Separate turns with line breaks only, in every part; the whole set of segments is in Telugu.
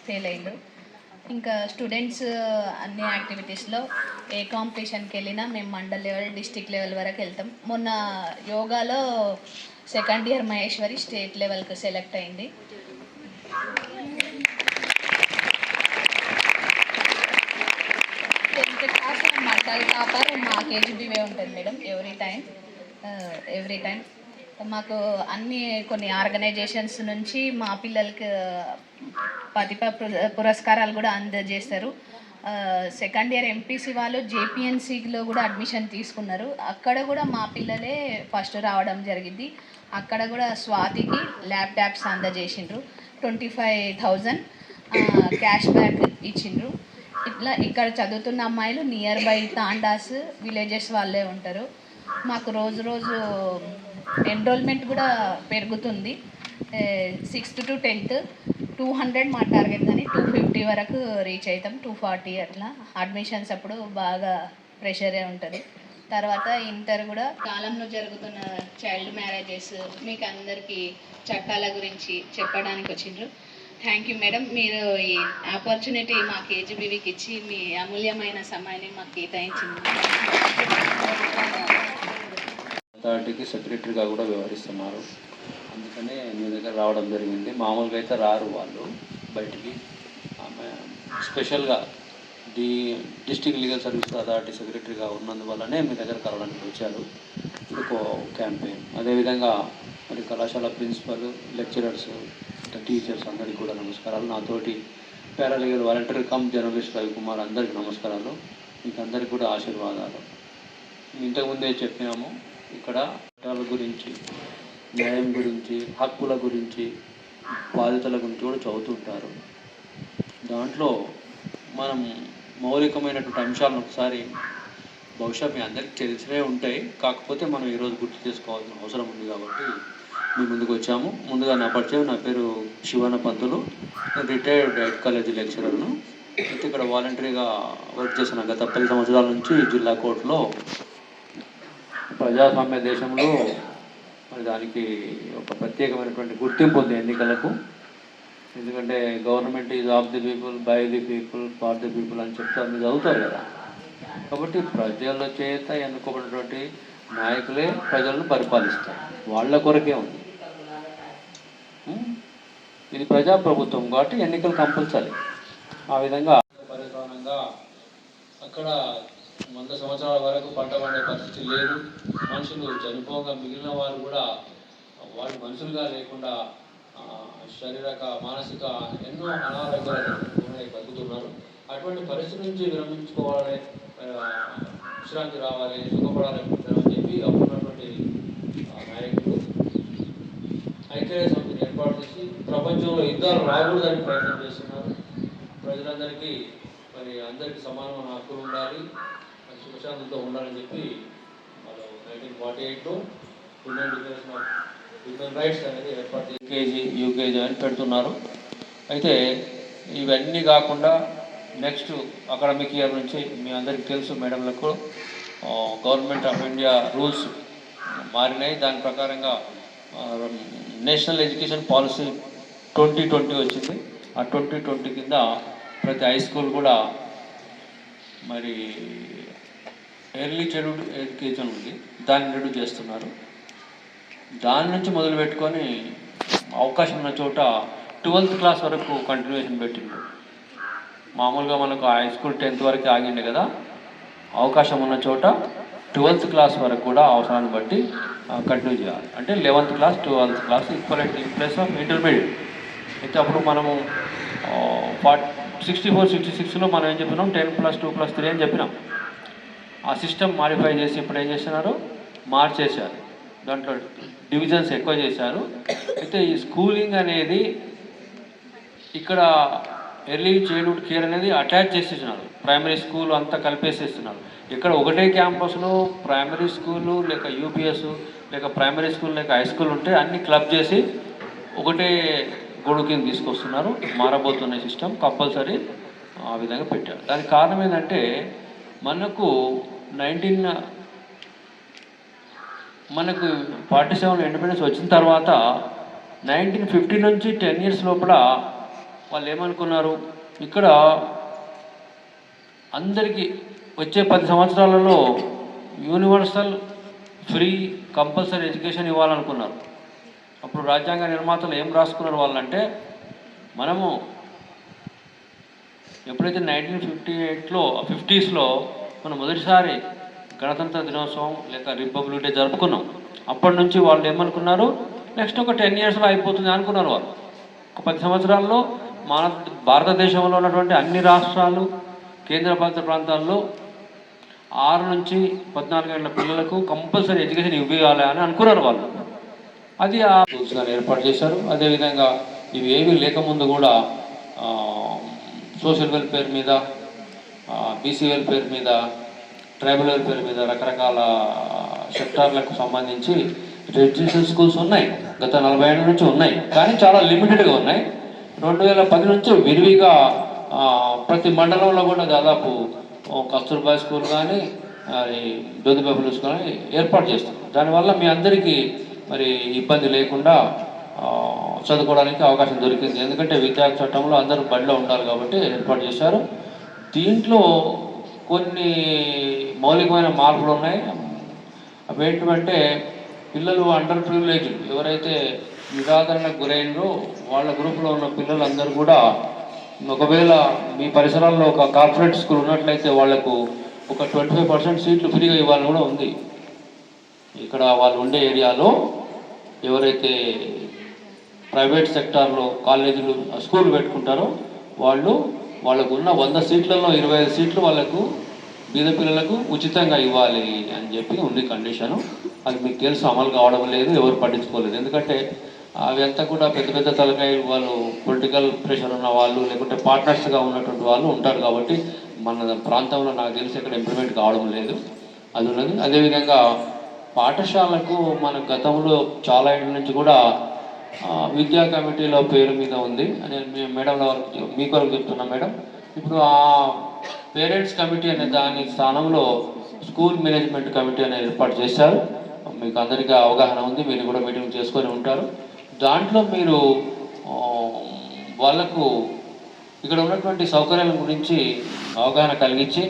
ఫెయిల్ అయ్యిండు. ఇంకా స్టూడెంట్స్ అన్ని యాక్టివిటీస్లో ఏ కాంపిటీషన్కి వెళ్ళినా మేము మండల్ లెవెల్, డిస్టిక్ లెవెల్ వరకు వెళ్తాం. మొన్న యోగాలో సెకండ్ ఇయర్ మహేశ్వరి స్టేట్ లెవెల్కి సెలెక్ట్ అయింది. 10th క్లాస్ మండల్ టాపర్ మా కేజీబీవే ఉంటుంది మేడం. ఎవ్రీ టైం మాకు అన్ని కొన్ని ఆర్గనైజేషన్స్ నుంచి మా పిల్లలకి ప్రతిభ పురస్కారాలు కూడా అందజేస్తారు. సెకండ్ ఇయర్ ఎంపీసీ వాళ్ళు జేపీఎన్సీలో కూడా అడ్మిషన్ తీసుకున్నారు. అక్కడ కూడా మా పిల్లలే ఫస్ట్ రావడం జరిగింది. అక్కడ కూడా స్వాతికి ల్యాప్టాప్స్ అందజేసిండ్రు. 25,000 క్యాష్ బ్యాక్ ఇచ్చిండ్రు. ఇట్లా ఇక్కడ చదువుతున్న అమ్మాయిలు నియర్ బై తాండాస్ విలేజెస్ వాళ్ళే ఉంటారు. మాకు రోజు రోజు ఎన్రోల్మెంట్ కూడా పెరుగుతుంది. 6th to 10th 200 మా టార్గెట్, కానీ 250 వరకు రీచ్ అవుతాం. 240 అట్లా. అడ్మిషన్స్ అప్పుడు బాగా ప్రెషరే ఉంటుంది. తర్వాత ఇంటర్ కూడా కాలంలో జరుగుతున్న చైల్డ్ మ్యారేజెస్ మీకు అందరికీ చట్టాల గురించి చెప్పడానికి వచ్చిండ్రు. Thank you madam. మీరు ఈ ఆపర్చునిటీ మా కేజీబీవీకి ఇచ్చి మీ అమూల్యమైన సమయాన్ని మాకు కేటాయించింది.
అథారిటీకి సెక్రటరీగా కూడా వ్యవహరిస్తున్నారు. అందుకనే మీ దగ్గర రావడం జరిగింది. మామూలుగా అయితే రారు వాళ్ళు బయటికి. ఆమె స్పెషల్గా డిస్ట్రిక్ట్ లీగల్ సర్వీస్ అథారిటీ సెక్రటరీగా ఉన్నందువల్లనే మీ దగ్గర కలవడానికి వచ్చారు. ఇది క్యాంపెయిన్. అదేవిధంగా మరి కళాశాల ప్రిన్సిపల్, లెక్చరర్స్, టీచర్స్ అందరికీ కూడా నమస్కారాలు. నాతోటి paralegal volunteer come journalist Ravikumar అందరికీ నమస్కారాలు. మీకు అందరికీ కూడా ఆశీర్వాదాలు. ఇంతకుముందే చెప్పినాము, ఇక్కడ చట్టాల గురించి, న్యాయం గురించి, హక్కుల గురించి, బాధ్యతల గురించి కూడా చదువుతుంటారు. దాంట్లో మనం మౌలికమైనటువంటి అంశాలను ఒకసారి బహుశా మీ అందరికీ తెలిసినే ఉంటాయి. కాకపోతే మనం ఈరోజు గుర్తు చేసుకోవాల్సిన అవసరం ఉంది కాబట్టి మీ ముందుకు వచ్చాము. ముందుగా నా పరిచయం, నా పేరు శివన పంతులు, రిటైర్డ్ ఎయిట్ కాలేజీ లెక్చరర్ను. అయితే ఇక్కడ వాలంటరీగా వర్క్ చేసిన గత 10 సంవత్సరాల నుంచి జిల్లా కోర్టులో. ప్రజాస్వామ్య దేశంలో మరి దానికి ఒక ప్రత్యేకమైనటువంటి గుర్తింపు ఉంది ఎన్నికలకు. ఎందుకంటే government is of the people, by the people, for the people అని చెప్తారు, మీరు చదువుతారు కదా. కాబట్టి ప్రజల చేత ఎన్నుకోబడినటువంటి నాయకులే ప్రజలను పరిపాలిస్తారు. వాళ్ళ కొరకే ఉంది. ఇది ప్రజాప్రభుత్వం కాబట్టి ఎన్నికలు కంపల్సరీ. ఆ విధంగా పరిపాలనంగా అక్కడ 100 సంవత్సరాల వరకు పంట పండే పరిస్థితి లేదు. మనుషులు చనిపోగా మిగిలిన వారు కూడా వాళ్ళు మనుషులుగా లేకుండా శారీరక, మానసిక ఎన్నో అనారోగ్యాలు బతుకుతున్నారు. అటువంటి పరిస్థితి నుంచి విరమించుకోవాలని, విశ్రాంతి రావాలి, సుఖపడాలని చెప్పి అప్పుడున్నటువంటి నాయకులు ఐక్యరాజ్య సమితిని ఏర్పాటు చేసి ప్రపంచంలో యుద్ధాలు రాకూడదని ప్రయత్నం చేస్తున్నారు. ప్రజలందరికీ మరి అందరికీ సమానమైన హక్కులు ఉండాలి, సుఖశాంతితో ఉండాలని చెప్పి వాళ్ళు 1948లో Indian declaration of human rights అనేది ఏర్పాటు ఎల్కేజీ, యూకేజీ అని పెడుతున్నారు. అయితే ఇవన్నీ కాకుండా నెక్స్ట్ అకాడమిక్ ఇయర్ నుంచి మీ అందరికీ తెలుసు మేడంలకు గవర్నమెంట్ ఆఫ్ ఇండియా రూల్స్ మారినాయి. దాని ప్రకారంగా నేషనల్ ఎడ్యుకేషన్ పాలసీ 2020 వచ్చింది. ఆ 2020 కింద ప్రతి హై స్కూల్ కూడా మరి ఎర్లీ చైల్డ్హుడ్ ఎడ్యుకేషన్ ఉంది, దాన్ని ఇంట్రడ్యూస్ చేస్తున్నారు. దాని నుంచి మొదలు పెట్టుకొని అవకాశం ఉన్న చోట 12th క్లాస్ వరకు కంటిన్యూషన్ పెట్టింది. మామూలుగా మనకు హై స్కూల్ 10th వరకు ఆగింది కదా. అవకాశం ఉన్న చోట 12th క్లాస్ వరకు కూడా అవసరాన్ని బట్టి కంటిన్యూ చేయాలి. అంటే 11th class, 12th class equivalent in place of intermediate. అయితే అప్పుడు మనము 64-66లో మనం ఏం చెప్పినాం, 10+2+3 అని చెప్పినాం. ఆ సిస్టమ్ మాడిఫై చేసి ఇప్పుడు ఏం చేస్తున్నారు, మార్చేశారు. దాంట్లో డివిజన్స్ ఎక్కువ చేశారు. అయితే ఈ స్కూలింగ్ అనేది ఇక్కడ ఎర్లీ చైల్డ్హుడ్ కేర్ అనేది అటాచ్ చేసేస్తున్నారు. ప్రైమరీ స్కూల్ అంతా కలిపేసేస్తున్నారు. ఇక్కడ ఒకటే క్యాంపస్లో ప్రైమరీ స్కూలు లేక యూపీఎస్ లేక ప్రైమరీ స్కూల్ లేక హై స్కూల్ ఉంటే అన్ని క్లబ్ చేసి ఒకటే గొడుగు కింద తీసుకొస్తున్నారు. మారబోతున్న సిస్టమ్ కంపల్సరీ ఆ విధంగా పెట్టారు. దానికి కారణం ఏంటంటే మనకు 47 ఇండిపెండెన్స్ వచ్చిన తర్వాత 1950 నుంచి 10 years లోపల వాళ్ళు ఏమనుకున్నారు, ఇక్కడ అందరికీ వచ్చే 10 సంవత్సరాలలో యూనివర్సల్ ఫ్రీ కంపల్సరీ ఎడ్యుకేషన్ ఇవ్వాలనుకున్నారు. అప్పుడు రాజ్యాంగ నిర్మాతలు ఏం రాసుకున్నారు వాళ్ళంటే, మనము ఎప్పుడైతే 1958లో 50స్లో మనం మొదటిసారి గణతంత్ర దినోత్సవం లేక రిపబ్లిక్ డే జరుపుకున్నాం. అప్పటి నుంచి వాళ్ళు ఏమనుకున్నారు, నెక్స్ట్ ఒక 10 ఇయర్స్లో అయిపోతుంది అనుకున్నారు. వాళ్ళు ఒక 10 సంవత్సరాల్లో మన భారతదేశంలో ఉన్నటువంటి అన్ని రాష్ట్రాలు, కేంద్రపాలిత ప్రాంతాల్లో 6 నుంచి 14 ఏళ్ళ పిల్లలకు కంపల్సరీ ఎడ్యుకేషన్ ఇవ్వాలి అని అనుకున్నారు వాళ్ళు. అది ఆ రూల్స్గా ఏర్పాటు చేశారు. అదేవిధంగా ఇవి ఏమీ లేకముందు కూడా సోషల్ వెల్ఫేర్ మీద, బీసీ వెల్ఫేర్ మీద, ట్రైబల్ వెల్ఫేర్ మీద రకరకాల సెక్టార్లకు సంబంధించి రెసిడెన్షియల్ స్కూల్స్ ఉన్నాయి. గత 40 ఏళ్ళ నుంచి ఉన్నాయి, కానీ చాలా లిమిటెడ్గా ఉన్నాయి. 2010 నుంచి విరివిగా ప్రతి మండలంలో కూడా దాదాపు కస్తూర్బా స్కూల్ కానీ జ్యోతిబా ఫులే స్కూల్ కానీ ఏర్పాటు చేస్తాం. దానివల్ల మీ అందరికీ మరి ఇబ్బంది లేకుండా చదువుకోవడానికి అవకాశం దొరికింది. ఎందుకంటే విద్యా చట్టంలో అందరూ బడిలో ఉండాలి కాబట్టి ఏర్పాటు చేశారు. దీంట్లో కొన్ని మౌలికమైన మార్పులు ఉన్నాయి. అవి ఏంటంటే, పిల్లలు అండర్ ప్రివిలేజ్ ఎవరైతే నిరాదరణకు గురైనరో వాళ్ళ గ్రూప్లో ఉన్న పిల్లలందరూ కూడా, ఒకవేళ మీ పరిసరాల్లో ఒక కార్పొరేట్ స్కూల్ ఉన్నట్లయితే వాళ్లకు ఒక 25% సీట్లు ఫ్రీగా ఇవ్వాలని కూడా ఉంది. ఇక్కడ వాళ్ళు ఉండే ఏరియాలో ఎవరైతే ప్రైవేట్ సెక్టార్లో కాలేజీలు స్కూల్ పెట్టుకుంటారో వాళ్ళకు ఉన్న 100 సీట్లలో 25 సీట్లు వాళ్ళకు బీద పిల్లలకు ఉచితంగా ఇవ్వాలి అని చెప్పి ఉంది కండిషను. అది మీకు తెలుసు, అమలు కావడం లేదు, ఎవరు పట్టించుకోలేదు. ఎందుకంటే అవి అంతా కూడా పెద్ద పెద్ద తలకాయలు, వాళ్ళు పొలిటికల్ ప్రెషర్ ఉన్న వాళ్ళు, లేకుంటే పార్ట్నర్స్గా ఉన్నటువంటి వాళ్ళు ఉంటారు కాబట్టి మన ప్రాంతంలో నాకు తెలిసి ఇక్కడ ఇంప్లిమెంట్ కావడం లేదు. అది ఉన్నది. అదేవిధంగా పాఠశాలకు మన గతంలో చాలా ఏళ్ళ నుంచి కూడా విద్యా కమిటీలో పేరు మీద ఉంది అని మేడం మీ కొరకు చెప్తున్నా మేడం. ఇప్పుడు ఆ పేరెంట్స్ కమిటీ అనే దాని స్థానంలో స్కూల్ మేనేజ్మెంట్ కమిటీ అనేది ఏర్పాటు చేశారు. మీకు అందరికీ అవగాహన ఉంది, మీరు కూడా మీటింగ్ చేసుకొని ఉంటారు. దాంట్లో మీరు వాళ్ళకు ఇక్కడ ఉన్నటువంటి సౌకర్యాల గురించి అవగాహన కలిగించి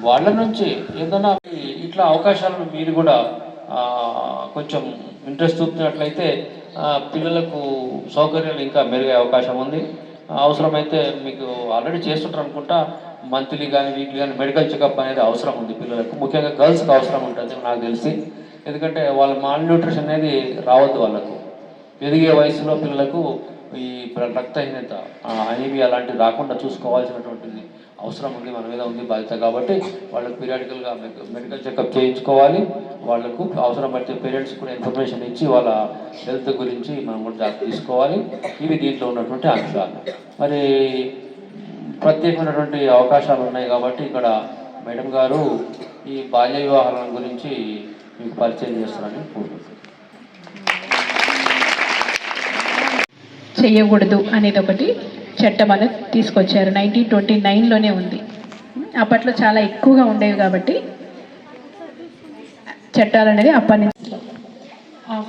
వాళ్ళ నుంచి ఏదైనా ఇట్లా అవకాశాలను మీరు కూడా కొంచెం ఇంట్రెస్ట్ చూపినట్లయితే పిల్లలకు సౌకర్యాలు ఇంకా మెరుగే అవకాశం ఉంది. అవసరమైతే మీకు ఆల్రెడీ చేస్తుంటారు అనుకుంటా, మంత్లీ కానీ వీక్లీ కానీ మెడికల్ చెకప్ అనేది అవసరం ఉంది పిల్లలకు. ముఖ్యంగా గర్ల్స్కి అవసరం ఉంటుంది నాకు తెలిసి. ఎందుకంటే వాళ్ళ మాల్ న్యూట్రిషన్ అనేది రావద్దు. వాళ్ళకు ఎదిగే వయసులో పిల్లలకు ఈ రక్తహీనత, అనీమియా అలాంటివి రాకుండా చూసుకోవాల్సినటువంటిది అవసరం ఉంది, మన మీద ఉంది బాధ్యత. కాబట్టి వాళ్ళకు పీరియాడికల్గా మెడికల్ చెకప్ చేయించుకోవాలి. వాళ్ళకు అవసరం పడితే పేరెంట్స్ కూడా ఇన్ఫర్మేషన్ ఇచ్చి వాళ్ళ హెల్త్ గురించి మనం కూడా జాగ్రత్త తీసుకోవాలి. ఇవి దీంట్లో ఉన్నటువంటి అంశాలు. మరి ప్రత్యేకమైనటువంటి అవకాశాలు ఉన్నాయి కాబట్టి ఇక్కడ మేడం గారు ఈ బాల్య వివాహాల గురించి మీకు పరిచయం చేస్తారని కోరుకుంటున్నాను.
చేయకూడదు అనేది ఒకటి చట్టం అనేది తీసుకొచ్చారు. 1929లోనే ఉంది. అప్పట్లో చాలా ఎక్కువగా ఉండేవి కాబట్టి చట్టాలు అనేది అప్పటి నుంచి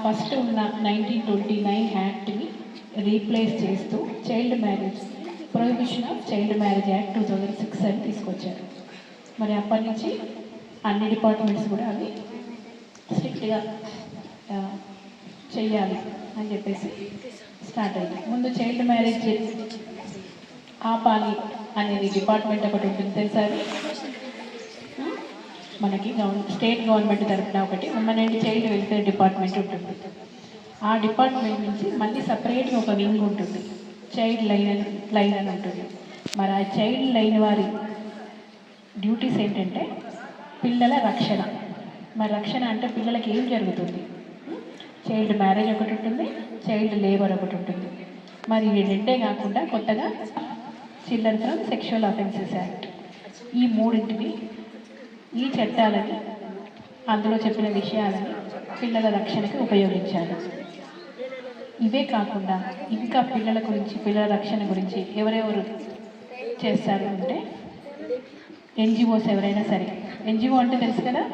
ఫస్ట్ ఉన్న 1929 యాక్ట్ని రీప్లేస్ చేస్తూ prohibition of child marriage act 2006 అని తీసుకొచ్చారు. మరి అప్పటి నుంచి అన్ని డిపార్ట్మెంట్స్ కూడా అవి స్ట్రిక్ట్గా చెయ్యాలి అని చెప్పేసి స్టార్ట్ అయింది. ముందు చైల్డ్ మ్యారేజ్ ఆపాలి అనేది డిపార్ట్మెంట్ ఒకటి ఉంటుంది తెలుసా? మనకి స్టేట్ గవర్నమెంట్ తరఫున ఒకటి women and child welfare department ఉంటుంది. ఆ డిపార్ట్మెంట్ నుంచి మళ్ళీ సపరేట్గా ఒక వింగ్ ఉంటుంది, చైల్డ్ లైన్ అని ఉంటుంది. మరి ఆ చైల్డ్ లైన్ వారి డ్యూటీస్ ఏంటంటే పిల్లల రక్షణ. మరి రక్షణ అంటే పిల్లలకి ఏం జరుగుతుంది? చైల్డ్ మ్యారేజ్ ఒకటి ఉంటుంది, చైల్డ్ లేబర్ ఒకటి ఉంటుంది. మరి ఇవి రెండే కాకుండా కొత్తగా children from sexual offences act, ఈ మూడింటిని, ఈ చట్టాలని, అందులో చెప్పిన విషయాలని పిల్లల రక్షణకి ఉపయోగించాలి. ఇవే కాకుండా ఇంకా పిల్లల గురించి, పిల్లల రక్షణ గురించి ఎవరెవరు చేస్తారు అంటే ఎన్జిఓస్ ఎవరైనా సరే. ఎన్జిఓ అంటే తెలుసు కదా,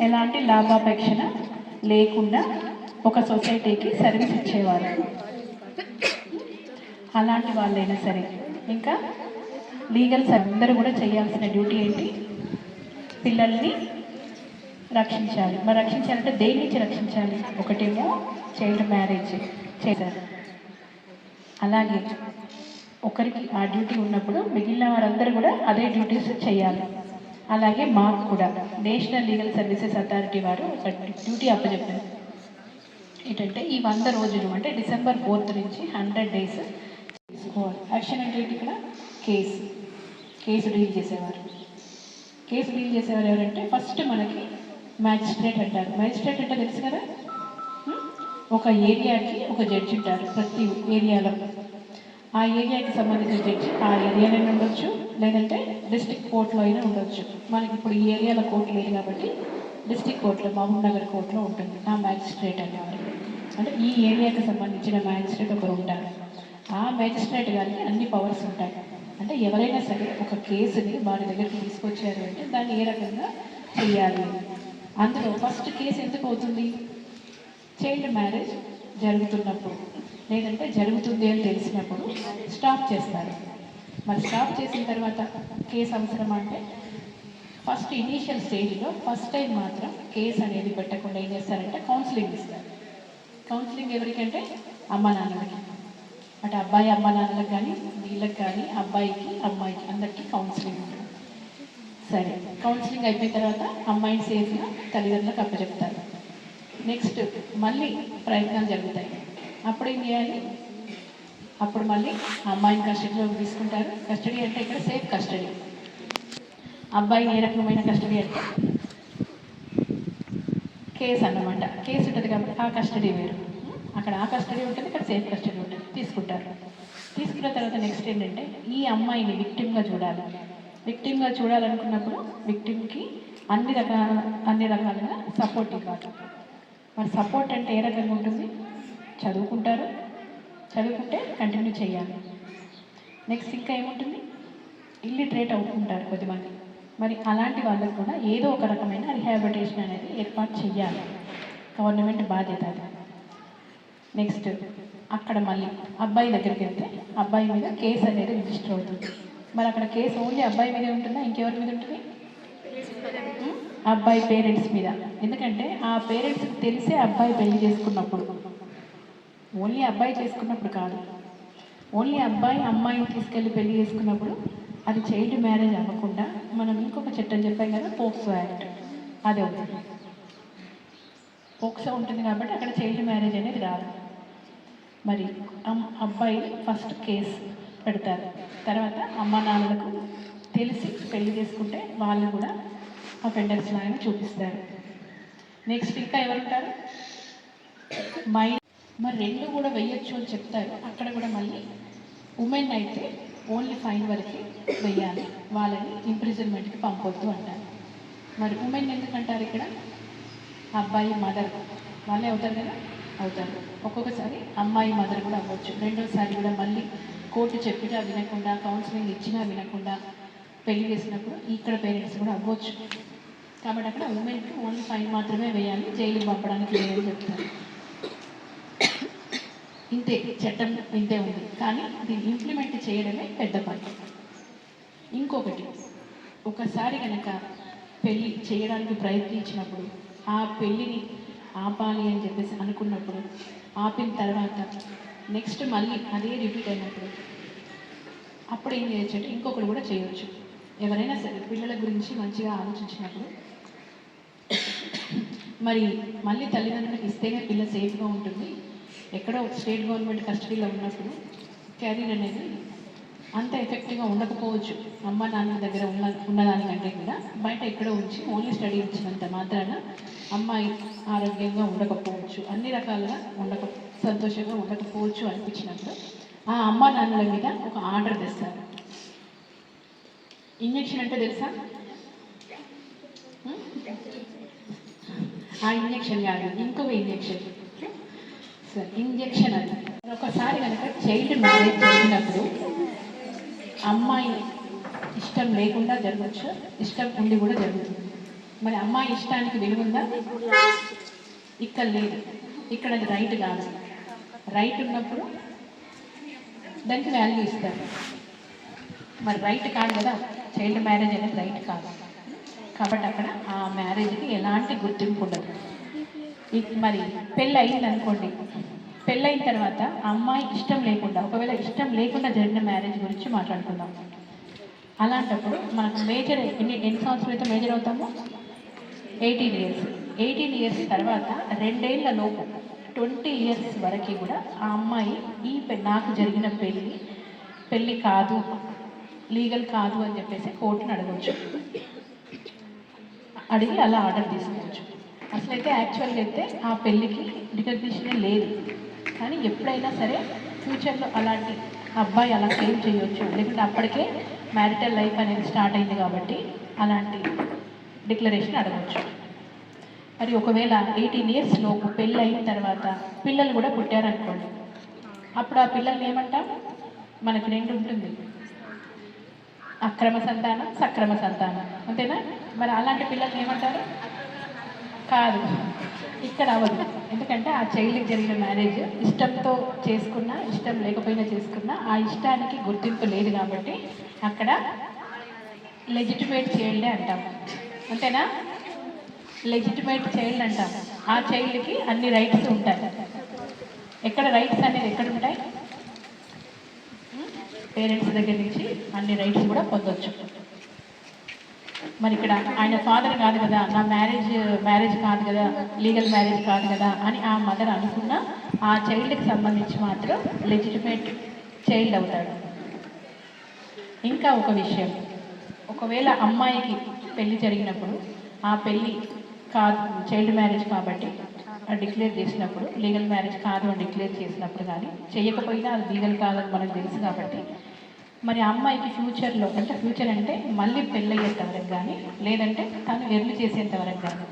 ఎలాంటి లాభాపేక్షణ లేకుండా ఒక సొసైటీకి సర్వీస్ ఇచ్చేవారు. అలాంటి వాళ్ళైనా సరే, ఇంకా లీగల్ అందరూ కూడా చేయాల్సిన డ్యూటీ ఏంటి? పిల్లల్ని రక్షించాలి. మరి రక్షించాలంటే దేని నుంచి రక్షించాలి? ఒకటేమో చైల్డ్ మ్యారేజ్ చేశారు, అలాగే ఒకరికి ఆ డ్యూటీ ఉన్నప్పుడు మిగిలిన వారందరూ కూడా అదే డ్యూటీస్ చేయాలి. అలాగే మాకు కూడా నేషనల్ లీగల్ సర్వీసెస్ అథారిటీ వారు ఒక డ్యూటీ అప్పచెప్పారు. ఏంటంటే ఈ 100 రోజులు అంటే December 4th నుంచి 100 days తీసుకోవాలి. యాక్షన్ అంటే ఇక్కడ కేసు డీల్ చేసేవారు. కేసు డీల్ చేసేవారు ఎవరంటే ఫస్ట్ మనకి మ్యాజిస్ట్రేట్ అంటారు. మ్యాజిస్ట్రేట్ అంటే తెలుసు కదా, ఒక ఏరియాకి ఒక జడ్జి ఉంటారు ప్రతి ఏరియాలో. ఆ ఏరియాకి సంబంధించిన జడ్జి ఆ ఏరియాలోనే ఉండొచ్చు, లేదంటే డిస్ట్రిక్ట్ కోర్టులో అయినా ఉండొచ్చు. మనకి ఇప్పుడు ఈ ఏరియాలో కోర్టు లేదు కాబట్టి డిస్ట్రిక్ట్ కోర్టులో, మహబూబ్ నగర్ కోర్టులో ఉంటుంది ఆ మ్యాజిస్ట్రేట్ అనేవారు. అంటే ఈ ఏరియాకి సంబంధించిన మ్యాజిస్ట్రేట్ ఒకరు ఉంటారు. ఆ మ్యాజిస్ట్రేట్ గారికి అన్ని పవర్స్ ఉంటాయి. అంటే ఎవరైనా సరే ఒక కేసుని వారి దగ్గరికి తీసుకొచ్చారు అంటే దాన్ని ఏ రకంగా చేయాలి. అందులో ఫస్ట్ కేసు ఎందుకు అవుతుంది? చైల్డ్ మ్యారేజ్ జరుగుతున్నప్పుడు, లేదంటే జరుగుతుంది అని తెలిసినప్పుడు స్టాప్ చేస్తారు. మరి స్టాప్ చేసిన తర్వాత కేసు అవసరం అంటే ఫస్ట్ ఇనీషియల్ స్టేజ్లో ఫస్ట్ టైం మాత్రం కేసు అనేది పెట్టకుండా ఏం చేస్తారంటే కౌన్సిలింగ్ ఇస్తారు. కౌన్సిలింగ్ ఎవరికంటే అమ్మ నాన్నలకి, అటు అబ్బాయి అమ్మ నాన్నలకు కానీ వీళ్ళకి కానీ అబ్బాయికి అమ్మాయికి అందరికీ కౌన్సిలింగ్ ఉంటుంది. సరే, కౌన్సిలింగ్ అయిపోయిన తర్వాత అమ్మాయిని సేఫ్గా తల్లిదండ్రులకు అప్పచెప్తారు. నెక్స్ట్ మళ్ళీ ప్రయత్నాలు జరుగుతాయి. అప్పుడు ఏం చేయాలి? అప్పుడు మళ్ళీ అమ్మాయిని కస్టడీలోకి తీసుకుంటారు. కస్టడీ అంటే ఇక్కడ సేఫ్ కస్టడీ. అబ్బాయిని ఏ రకమైన కస్టడీ అంటే కేసు అన్నమాట. కేసు ఉంటుంది కాబట్టి ఆ కస్టడీ వేరు. అక్కడ ఆ కస్టడీ ఉంటుంది, ఇక్కడ సేఫ్ కస్టడీ ఉంటుంది. తీసుకుంటారు. తీసుకున్న తర్వాత నెక్స్ట్ ఏంటంటే ఈ అమ్మాయిని విక్టిమ్గా చూడాలి. విక్టిమ్గా చూడాలనుకున్నప్పుడు విక్టిమ్కి అన్ని రకాలుగా సపోర్ట్ ఇవ్వాలి. మరి సపోర్ట్ అంటే ఏ రకంగా ఉంటుంది? చదువుకుంటారు, చదువుకుంటే కంటిన్యూ చేయాలి. నెక్స్ట్ ఇంకా ఏముంటుంది? ఇల్లిటరేట్ అవుతుంటారు కొద్దిమంది. మరి అలాంటి వాళ్ళకు కూడా ఏదో ఒక రకమైన రిహాబిలిటేషన్ అనేది ఏర్పాటు చేయాలి. గవర్నమెంట్ బాధ్యత అది. నెక్స్ట్ అక్కడ మళ్ళీ అబ్బాయి దగ్గరికి వెళ్తే అబ్బాయి మీద కేసు అనేది రిజిస్టర్ అవుతుంది. మరి అక్కడ కేసు ఓన్లీ అబ్బాయి మీదే ఉంటుందా? ఇంకెవరి మీద ఉంటుంది? అబ్బాయి పేరెంట్స్ మీద. ఎందుకంటే ఆ పేరెంట్స్కి తెలిసే అబ్బాయి పెళ్లి చేసుకున్నప్పుడు, ఓన్లీ అబ్బాయి చేసుకున్నప్పుడు కాదు, ఓన్లీ అబ్బాయి అమ్మాయిని తీసుకెళ్ళి పెళ్లి చేసుకున్నప్పుడు అది చైల్డ్ మ్యారేజ్ అవ్వకుండా మనం ఇంకొక చట్టం చెప్పాం కదా, పోక్సో యాక్ట్, అదే అవుతుంది. పోక్సో ఉంటుంది కాబట్టి అక్కడ చైల్డ్ మ్యారేజ్ అనేది రాదు. మరి అబ్బాయి ఫస్ట్ కేసు పెడతారు. తర్వాత అమ్మ నాన్నలకు తెలిసి పెళ్లి చేసుకుంటే వాళ్ళు కూడా అఫెండర్స్ లాగా చూపిస్తారు. నెక్స్ట్ ఇంకా ఎవరుంటారు? మరి రెండు కూడా వెయ్యొచ్చు అని చెప్తారు. అక్కడ కూడా మళ్ళీ ఉమెన్ అయితే ఓన్లీ ఫైన్ వరకు వెయ్యాలి, వాళ్ళని ఇంప్రిజన్మెంట్కి పంపొద్దు అంటారు. మరి ఉమెన్ ఎందుకంటారు ఇక్కడ? అబ్బాయి మదర్ వాళ్ళే అవుతారు కదా, అవుతారు. ఒక్కొక్కసారి అమ్మాయి మదర్ కూడా అవ్వచ్చు. రెండోసారి కూడా మళ్ళీ కోర్టు చెప్పినా వినకుండా, కౌన్సిలింగ్ ఇచ్చినా వినకుండా పెళ్లి చేసినప్పుడు ఇక్కడ పేరెంట్స్ కూడా అవ్వచ్చు. కాబట్టి అక్కడ ఉమెన్కి ఓన్లీ ఫైన్ మాత్రమే వేయాలి, జైలుకి పంపడానికి లేదని చెప్తారు. ఇంతే, చట్టం ఇంతే ఉంది. కానీ దీన్ని ఇంప్లిమెంట్ చేయడమే పెద్ద పని. ఇంకొకటి, ఒకసారి కనుక పెళ్ళి చేయడానికి ప్రయత్నించినప్పుడు ఆ పెళ్ళిని ఆపాలి అని చెప్పేసి అనుకున్నప్పుడు, ఆపిన తర్వాత నెక్స్ట్ మళ్ళీ అదే రిపీట్ అయినప్పుడు అప్పుడు ఏం చేయొచ్చు అంటే ఇంకొకటి కూడా చేయవచ్చు. ఎవరైనా సరే పిల్లల గురించి మంచిగా ఆలోచించినప్పుడు మరి మళ్ళీ తల్లిదండ్రులకు ఇస్తేనే పిల్ల సేఫ్గా ఉంటుంది. ఎక్కడో స్టేట్ గవర్నమెంట్ కస్టడీలో ఉన్నప్పుడు క్యారియర్ అనేది అంత ఎఫెక్టివ్గా ఉండకపోవచ్చు. అమ్మ నాన్న దగ్గర ఉన్నదానికంటే కూడా బయట ఎక్కడో ఉంచి ఓన్లీ స్టడీ ఇచ్చినంత మాత్రాన అమ్మాయి ఆరోగ్యంగా ఉండకపోవచ్చు, అన్ని రకాలుగా సంతోషంగా ఉండకపోవచ్చు అనిపించినప్పుడు ఆ అమ్మ నాన్నల మీద ఒక ఆర్డర్ తెస్తారు. ఇంజెక్షన్ అంటే తెలుసా? ఆ ఇంజెక్షన్ కాదు, ఇంకొక ఇంజెక్షన్. సార్ ఇంజెక్షన్ అది. ఒకసారి కనుక చైల్డ్ మ్యారేజ్ జరిగినప్పుడు అమ్మాయి ఇష్టం లేకుండా జరగచ్చు, ఇష్టం ఉండి కూడా జరుగుతుంది. మరి అమ్మాయి ఇష్టానికి విలువ ఉందా? ఇక్కడ లేదు. ఇక్కడ అది రైట్ కాదు. రైట్ ఉన్నప్పుడు దానికి వాల్యూ ఇస్తారు. మరి రైట్ కాదు కదా, చైల్డ్ మ్యారేజ్ అనేది రైట్ కాదు. కాబట్టి అక్కడ ఆ మ్యారేజ్కి ఎలాంటి గుర్తింపు ఉండదు. మరి పెళ్ళి అయింది అనుకోండి, పెళ్ళైన తర్వాత ఆ అమ్మాయి ఇష్టం లేకుండా, ఒకవేళ ఇష్టం లేకుండా జరిగిన మ్యారేజ్ గురించి మాట్లాడుకుందాం. అలాంటప్పుడు మనకు మేజర్ ఎన్ని సంవత్సరాలు అయితే మేజర్ అవుతామో 18 ఇయర్స్. 18 ఇయర్స్ తర్వాత 2 ఏళ్ల లోపు 20 ఇయర్స్ వరకు కూడా ఆ అమ్మాయి నాకు జరిగిన పెళ్ళి కాదు, లీగల్ కాదు అని చెప్పేసి కోర్టుని అడగవచ్చు. అడిగి అలా ఆర్డర్ తీసుకోవచ్చు. అసలైతే యాక్చువల్గా అయితే ఆ పెళ్ళికి రికగ్నిషనే లేదు. కానీ ఎప్పుడైనా సరే ఫ్యూచర్లో అలాంటి అబ్బాయి అలా క్లెయిమ్ చేయవచ్చు, లేకుంటే అప్పటికే మ్యారిటల్ లైఫ్ అనేది స్టార్ట్ అయింది కాబట్టి అలాంటి డిక్లరేషన్ అడగవచ్చు. మరి ఒకవేళ 18 ఇయర్స్ లోపు పెళ్ళి అయిన తర్వాత పిల్లలు కూడా పుట్టారనుకోండి, అప్పుడు ఆ పిల్లల్ని ఏమంటాం? మనకి 2 ఉంటుంది, అక్రమ సంతానం, సక్రమ సంతానం, అంతేనా? మరి అలాంటి పిల్లల్ని ఏమంటారు? కాదు, ఇక్కడ అవ్వదు. ఎందుకంటే ఆ చైల్డ్కి జరిగిన మ్యారేజ్ ఇష్టంతో చేసుకున్నా, ఇష్టం లేకపోయినా చేసుకున్నా ఆ ఇష్టానికి గుర్తింపు లేదు కాబట్టి అక్కడ లెజిటిమేట్ చైల్డే అంటాం, అంతేనా? లెజిటిమేట్ చైల్డ్ అంటాం. ఆ చైల్డ్కి అన్ని రైట్స్ ఉంటాయి. ఎక్కడ రైట్స్ అనేది ఎక్కడ ఉంటాయి? పేరెంట్స్ దగ్గర నుంచి అన్ని రైట్స్ కూడా పొందొచ్చు. మరి ఇక్కడ ఆయన ఫాదర్ కాదు కదా, నా మ్యారేజ్ కాదు కదా, లీగల్ మ్యారేజ్ కాదు కదా అని ఆ మదర్ అనుకున్న ఆ చైల్డ్కి సంబంధించి మాత్రం లెజిటిమేట్ చైల్డ్ అవుతాడు. ఇంకా ఒక విషయం, ఒకవేళ అమ్మాయికి పెళ్లి జరిగినప్పుడు ఆ పెళ్ళి కాదు, చైల్డ్ మ్యారేజ్ కాబట్టి డిక్లేర్ చేసినప్పుడు, లీగల్ మ్యారేజ్ కాదు అని డిక్లేర్ చేసినప్పుడు కానీ చేయకపోయినా అది లీగల్ కాదని మనకు తెలుసు కాబట్టి మరి అమ్మాయికి ఫ్యూచర్లో, అంటే ఫ్యూచర్ అంటే మళ్ళీ పెళ్ళయ్యేంత వరకు కానీ, లేదంటే తను ఎర్లు చేసేంత వరకు కానీ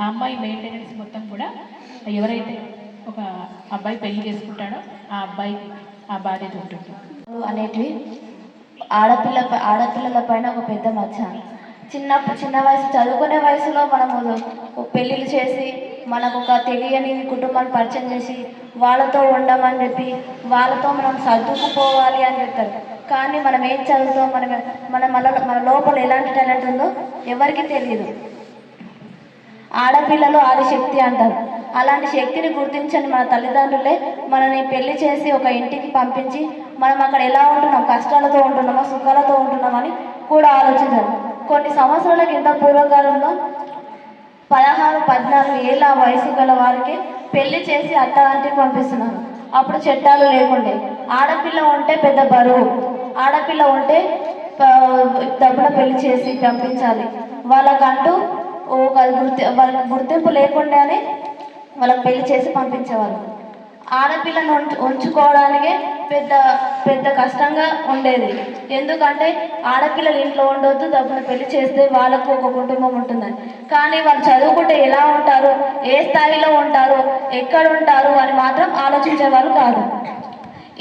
ఆ అమ్మాయి మెయింటెనెన్స్ మొత్తం కూడా ఎవరైతే ఒక అబ్బాయి పెళ్లి చేసుకుంటాడో ఆ అబ్బాయికి ఆ బాధ్యత ఉంటుంది.
అనేటివి ఆడపిల్లల పైన ఒక పెద్ద మచ్చ. చిన్న వయసు, చదువుకునే వయసులో మనము పెళ్ళిళ్ళు చేసి మనకు ఒక తెలియని కుటుంబాన్ని పరిచయం చేసి వాళ్ళతో ఉండమని చెప్పి వాళ్ళతో మనం సర్దుకుపోవాలి అని చెప్తారు. కానీ మనం ఏం చదువుతాం, మన లోపల ఎలాంటి టాలెంట్ ఉందో ఎవరికి తెలియదు. ఆడపిల్లలు ఆదిశక్తి అంటారు. అలాంటి శక్తిని గుర్తించని మన తల్లిదండ్రులే మనని పెళ్లి చేసి ఒక ఇంటికి పంపించి మనం అక్కడ ఎలా ఉంటున్నాం, కష్టాలతో ఉంటున్నామా, సుఖాలతో ఉంటున్నామని కూడా ఆలోచించారు. కొన్ని సంవత్సరాల కింద పూర్వకాలంలో 16-14 ఏళ్ళ వయసు గల వారికి పెళ్లి చేసి అత్తగారింటికి పంపిస్తున్నారు. అప్పుడు చట్టాలు లేకుండే. ఆడపిల్ల ఉంటే పెద్ద బరువు, ఆడపిల్ల ఉంటే డబ్బున పెళ్లి చేసి పంపించాలి. వాళ్ళకంటూ వాళ్ళకి గుర్తింపు లేకుండానే వాళ్ళకి పెళ్లి చేసి పంపించేవారు. ఆడపిల్లను ఉంచుకోవడానికే పెద్ద కష్టంగా ఉండేది. ఎందుకంటే ఆడపిల్లలు ఇంట్లో ఉండొద్దు, డబ్బున పెళ్లి చేస్తే వాళ్ళకు ఒక కుటుంబం ఉంటుందని. కానీ వాళ్ళు చదువుకుంటే ఎలా ఉంటారు, ఏ స్థాయిలో ఉంటారు, ఎక్కడ ఉంటారు అని మాత్రం ఆలోచించేవారు కాదు.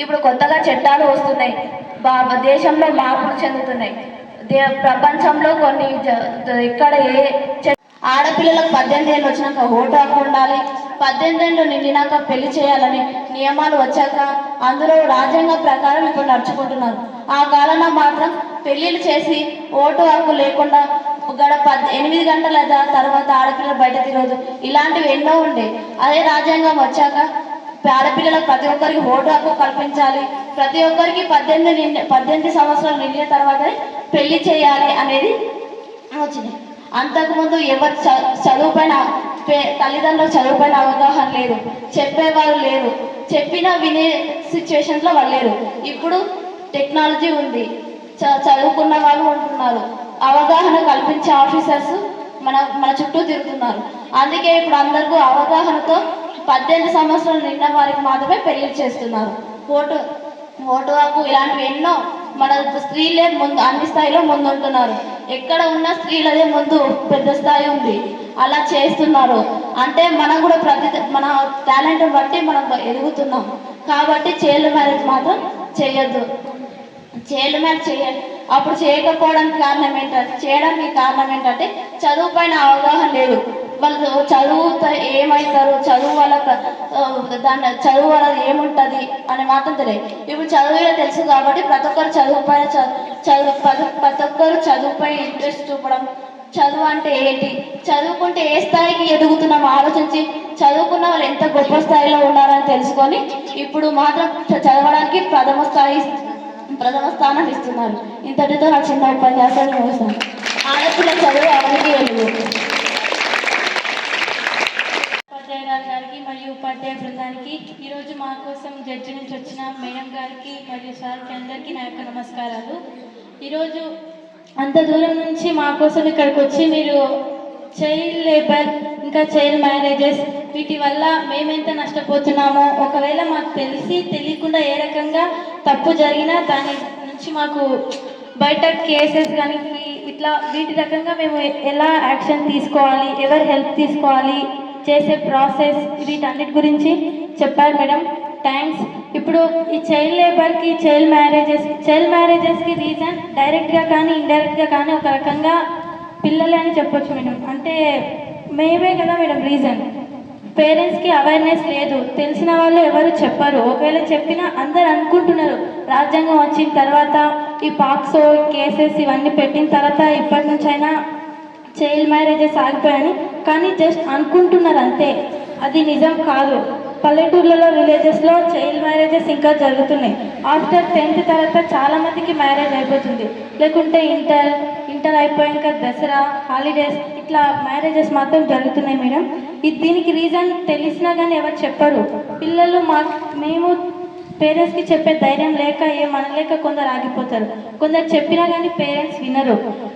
ఇప్పుడు కొత్తగా చట్టాలు వస్తున్నాయి, దేశంలో మార్పులు చెందుతున్నాయి. ప్రపంచంలో కొన్ని ఇక్కడ ఆడపిల్లలకు 18 ఏళ్ళు వచ్చినాక ఓటు హక్కు ఉండాలి, 18 ఏళ్ళు నిండినాక పెళ్లి చేయాలని నియమాలు వచ్చాక అందులో రాజ్యాంగ ప్రకారం ఇప్పుడు నడుచుకుంటున్నారు. ఆ కాలంలో మాత్రం పెళ్లిళ్ళు చేసి ఓటు హక్కు లేకుండా 8 గంటల తర్వాత ఆడపిల్లలు బయట తిరగదు, ఇలాంటివి ఎన్నో ఉండే. అదే రాజ్యాంగం వచ్చాక ఆడపిల్లలకు ప్రతి ఒక్కరికి ఓటు హక్కు కల్పించాలి, ప్రతి ఒక్కరికి 18 సంవత్సరాలు నిండిన తర్వాతనే పెళ్లి చేయాలి అనేది వచ్చింది. అంతకుముందు ఎవరు చదువుపైన తల్లిదండ్రులకు చదువుపైన అవగాహన లేదు, చెప్పేవాళ్ళు లేరు, చెప్పినా వినే సిచ్యువేషన్స్లో వాళ్ళు లేరు. ఇప్పుడు టెక్నాలజీ ఉంది, చదువుకున్న వాళ్ళు ఉంటున్నారు, అవగాహన కల్పించే ఆఫీసర్స్ మన చుట్టూ తిరుగుతున్నారు. అందుకే ఇప్పుడు అందరికీ అవగాహనతో 18 సంవత్సరాలు నిండిన వారికి మాత్రమే పెళ్లి చేస్తున్నారు. ఓటు హక్కు ఇలాంటివి ఎన్నో. మన స్త్రీలే ముందు, అన్ని స్థాయిలో ముందు ఉంటున్నారు. ఎక్కడ ఉన్న స్త్రీలదే ముందు పెద్ద స్థాయి ఉంది. అలా చేస్తున్నారు అంటే మనం కూడా మన టాలెంట్ బట్టి మనం ఎదుగుతున్నాం. కాబట్టి చైల్డ్ మ్యారేజ్ మాత్రం చేయొద్దు. చైల్డ్ మ్యారేజ్ చేయాలి. అప్పుడు చేయడానికి కారణం ఏంటంటే చదువు పైన అవగాహన లేదు. వాళ్ళు చదువు ఏమవుతారు, చదువు వల్ల దాని చదువు వల్ల ఏముంటుంది అని మాత్రం తెలియదు. ఇప్పుడు చదువులో తెలుసు కాబట్టి ప్రతి ఒక్కరు ప్రతి ఒక్కరు చదువుపై ఇంట్రెస్ట్ చూపడం, చదువు అంటే ఏంటి, చదువుకుంటే ఏ స్థాయికి ఎదుగుతున్నామో ఆలోచించి చదువుకున్న వాళ్ళు ఎంత గొప్ప స్థాయిలో ఉన్నారని తెలుసుకొని ఇప్పుడు మాత్రం చదవడానికి ప్రథమ స్థానం ఇస్తున్నారు. ఇంతటితో నా చిన్న ఉపన్యాసాన్ని ముగిస్తాను. ఆడపిల్ల చదువు ఎవరికి వెలుగు.
ఉపాధ్యాయురాలు గారికి మరియు ఉపాధ్యాయ బృందానికి, ఈరోజు మా కోసం జడ్జి నుంచి వచ్చిన మేడం గారికి మరియు సార్కి అందరికీ నా యొక్క నమస్కారాలు. ఈరోజు అంత దూరం నుంచి మా కోసం ఇక్కడికి వచ్చి మీరు చైల్డ్ లేబర్ ఇంకా చైల్డ్ మ్యారేజెస్ వీటి వల్ల మేమెంత నష్టపోతున్నామో, ఒకవేళ మాకు తెలియకుండా ఏ రకంగా తప్పు జరిగినా దాని నుంచి మాకు బయట కేసెస్ కానీ ఇట్లా వీటి రకంగా మేము ఎలా యాక్షన్ తీసుకోవాలి, ఎవరు హెల్ప్ తీసుకోవాలి, చేసే ప్రాసెస్ వీటన్నిటి గురించి చెప్పారు మేడం. థ్యాంక్స్. ఇప్పుడు ఈ చైల్డ్ లేబర్కి చైల్డ్ మ్యారేజెస్కి రీజన్ డైరెక్ట్గా కానీ ఇండైరెక్ట్గా కానీ ఒక రకంగా పిల్లలే అని చెప్పొచ్చు మేడం. అంటే మేమే కదా మేడం రీజన్. పేరెంట్స్కి అవేర్నెస్ లేదు, తెలిసిన వాళ్ళు ఎవరు చెప్పరు. ఒకవేళ చెప్పినా అందరు అనుకుంటున్నారు రాజ్యాంగం వచ్చిన తర్వాత ఈ పాక్సో కేసెస్ ఇవన్నీ పెట్టిన తర్వాత ఇప్పటి నుంచైనా చైల్డ్ మ్యారేజెస్ ఆగిపోయాయని, కానీ జస్ట్ అనుకుంటున్నారు అంతే, అది నిజం కాదు. పల్లెటూర్లలో విలేజెస్లో చైల్డ్ మ్యారేజెస్ ఇంకా జరుగుతున్నాయి. ఆఫ్టర్ 10th తర్వాత చాలామందికి మ్యారేజ్ అయిపోతుంది, లేకుంటే ఇంటర్ అయిపోయాక దసరా హాలిడేస్ ఇట్లా మ్యారేజెస్ మాత్రం జరుగుతున్నాయి మేడం. దీనికి రీజన్ తెలిసినా కానీ ఎవరు చెప్పరు. పిల్లలు మేము పేరెంట్స్కి చెప్పే ధైర్యం లేక ఏమనలేక కొందరు ఆగిపోతారు, కొందరు చెప్పినా కానీ పేరెంట్స్ వినరు.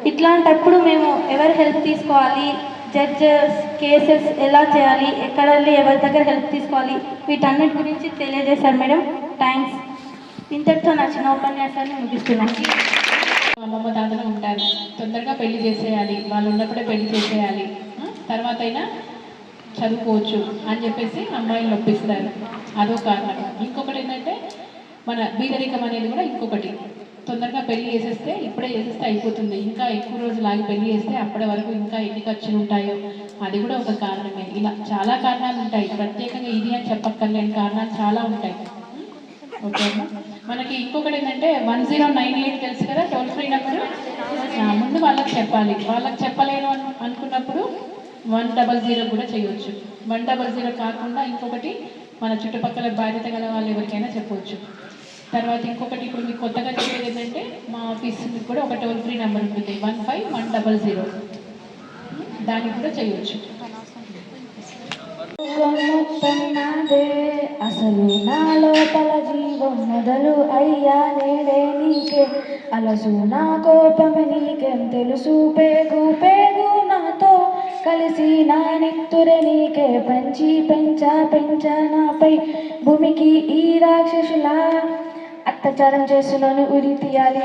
ఇట్లాంటప్పుడు మేము ఎవరు హెల్ప్ తీసుకోవాలి, జడ్జెస్ కేసెస్ ఎలా చేయాలి, ఎక్కడ వెళ్ళి ఎవరి దగ్గర హెల్ప్ తీసుకోవాలి, వీటన్నిటి గురించి తెలియజేశారు మేడం. థ్యాంక్స్. ఇంతటితో నా చిన్న ఉపన్యాసాన్ని ముగిస్తున్నాను.
అమ్మమ్మ తాతలు ఉంటారు, తొందరగా పెళ్లి చేసేయాలి, వాళ్ళు ఉన్నప్పుడే పెళ్లి చేసేయాలి, తర్వాత అయినా చదువుకోవచ్చు అని చెప్పేసి అమ్మాయిని నొప్పిస్తారు. అదో కారణం. ఇంకొకటి ఏంటంటే మన బీదరికం అనేది కూడా ఇంకొకటి. తొందరగా పెళ్లి చేసేస్తే ఇప్పుడే చేసేస్తే అయిపోతుంది, ఇంకా ఎక్కువ రోజులు ఆగి పెళ్లి చేస్తే అప్పటి వరకు ఇంకా ఎన్ని ఖర్చులు ఉంటాయో అది కూడా ఒక కారణమే. ఇలా చాలా కారణాలు ఉంటాయి, ప్రత్యేకంగా ఇది అని చెప్పక్కర్లేని కారణాలు చాలా ఉంటాయి. ఓకే, మనకి ఇంకొకటి ఏంటంటే 1098 తెలుసు కదా, టోల్ ఫ్రీ నెంబర్. ముందు వాళ్ళకి చెప్పాలి, వాళ్ళకి చెప్పలేను అనుకున్నప్పుడు 100 కూడా చేయవచ్చు. 100 కాకుండా ఇంకొకటి మన చుట్టుపక్కల బాధ్యత గల వాళ్ళు ఎవరికైనా చెప్పవచ్చు. తర్వాత ఇంకొకటి ఇప్పుడు మీకు కొత్తగా చెప్పేది ఏంటంటే మా ఆఫీస్కి కూడా ఒక టోల్ ఫ్రీ నెంబర్ ఉంటుంది 15100, దానికి కూడా చేయవచ్చు.
అసలు నా లోపల జీవం మొదలు అయ్యా నేడే నీకే, అలసు నా కోపం నీకేం తెలుసు, పేగు పేగు నాతో కలిసి నా నిత్తురే నీకే పంచి పెంచ నాపై భూమికి ఈ రాక్షసులా అత్యాచారం చేస్తున్నాను ఉరి తీయాలి,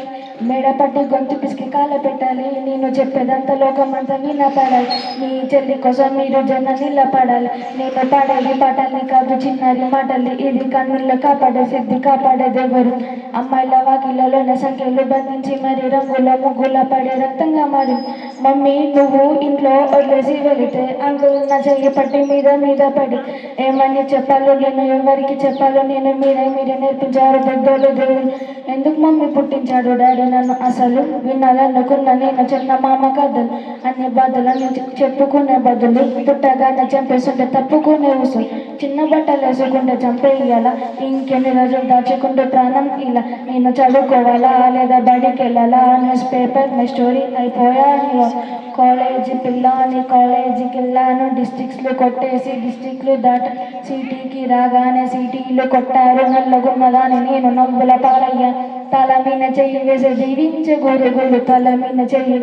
మెడపట్టి గొంతు పిసికి కాల పెట్టాలి, నేను చెప్పేదంతా లోకమంతా నిలబడాలి, నీ చెల్లి కోసం మీరు జన నిలబడాలి, నేను పాడేది పాటల్ని కాదు చిన్నది మాటల్ని, ఇది కన్నుల్లో కాపాడే సిద్ధి కాపాడేది ఎవరు, అమ్మాయిల వాకిళ్ళలోనే సంఖ్యలు బంధించి మరి రంగుల ముగ్గుల పడే రక్తంగా మారి, మమ్మీ నువ్వు ఇంట్లో వదిలేసి వెళితే అంకుల్ నా చెయ్యి పట్టి మీద పడి ఏమని చెప్పాలో నేను ఎవరికి చెప్పాలో నేను మీరే నేర్పించారు పెద్దోళ్ళు దేవుడు, ఎందుకు మమ్మీ పుట్టించాడు డాడీ నన్ను, అసలు వినాలనుకున్న నేను చిన్న మామ కథలు, అన్ని బాధలని చెప్పుకునే బదులు పుట్టగానే చంపేస్తుంటే తప్పుకునే ఉసు, చిన్న బట్టలు వేసుకుంటే చంపేయాలా, ఇంకెన్ని రోజులు దాచుకుంటే ప్రాణం ఇలా, నేను చదువుకోవాలా లేదా బడికి వెళ్ళాలా, న్యూస్ పేపర్ మీ స్టోరీ అయిపోయా, కాలేజీ పిల్లని కాలేజీకి వెళ్ళాను, డిస్ట్రిక్ట్స్లు కొట్టేసి డిస్ట్రిక్ట్లు దాట సిటీకి రాగానే సిటీలు కొట్టారు, నల్లగున్నదాని నేను నవ్వుల పాలయ్యా, తల మీద చెయ్యి వేసి దీవించే గురుగులు తల మీద చెయ్యి